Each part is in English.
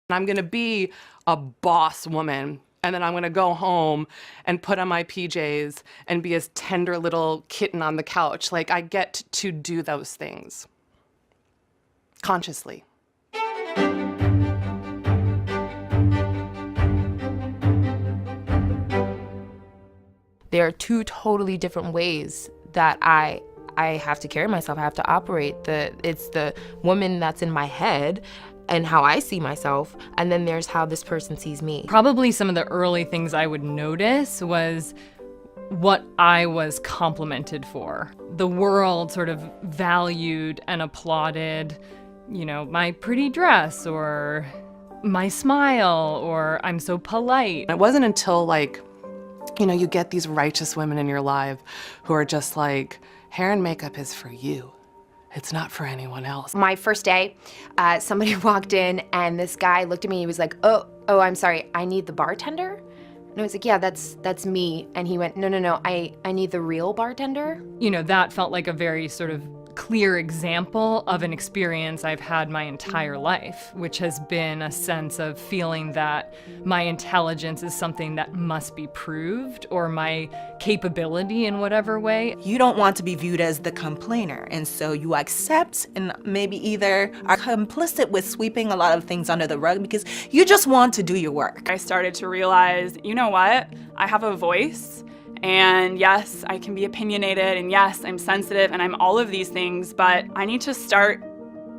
I'm gonna be a boss woman, and then I'm gonna go home and put on my PJs and be this tender little kitten on the couch. Like, I get to do those things consciously. There are two totally different ways that I have to carry myself, I have to operate. It's the woman that's in my head and how I see myself, and then there's how this person sees me. Probably some of the early things I would notice was what I was complimented for. The world sort of valued and applauded, my pretty dress or my smile or I'm so polite. It wasn't until you get these righteous women in your life who are just like, hair and makeup is for you. It's not for anyone else. My first day, somebody walked in and this guy looked at me, he was like, oh, I'm sorry, I need the bartender? And I was like, yeah, that's me. And he went, no, I need the real bartender. That felt like a very sort of clear example of an experience I've had my entire life, which has been a sense of feeling that my intelligence is something that must be proved, or my capability in whatever way. You don't want to be viewed as the complainer, and so you accept and maybe either are complicit with sweeping a lot of things under the rug because you just want to do your work. I started to realize, you know what? I have a voice. And yes, I can be opinionated, and yes, I'm sensitive, and I'm all of these things, but I need to start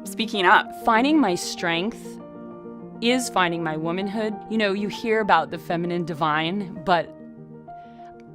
speaking up. Finding my strength is finding my womanhood. You hear about the feminine divine, but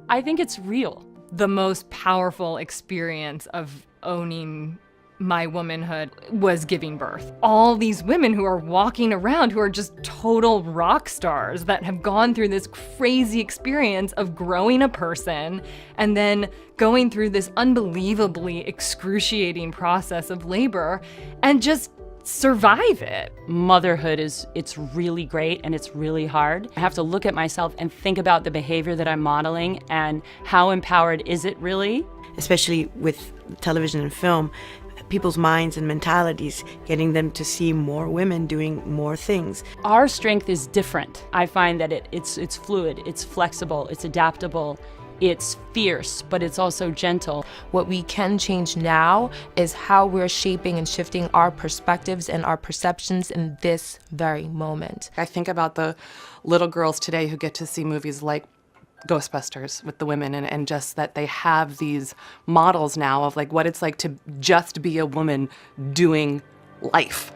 I think it's real. The most powerful experience of owning my womanhood was giving birth. All these women who are walking around who are just total rock stars that have gone through this crazy experience of growing a person and then going through this unbelievably excruciating process of labor and just survive it. Motherhood it's really great and it's really hard. I have to look at myself and think about the behavior that I'm modeling and how empowered is it really? Especially with television and film, people's minds and mentalities, getting them to see more women doing more things. Our strength is different. I find that it's fluid, it's flexible, it's adaptable, it's fierce, but it's also gentle. What we can change now is how we're shaping and shifting our perspectives and our perceptions in this very moment. I think about the little girls today who get to see movies like Ghostbusters with the women, and just that they have these models now of what it's like to just be a woman doing life.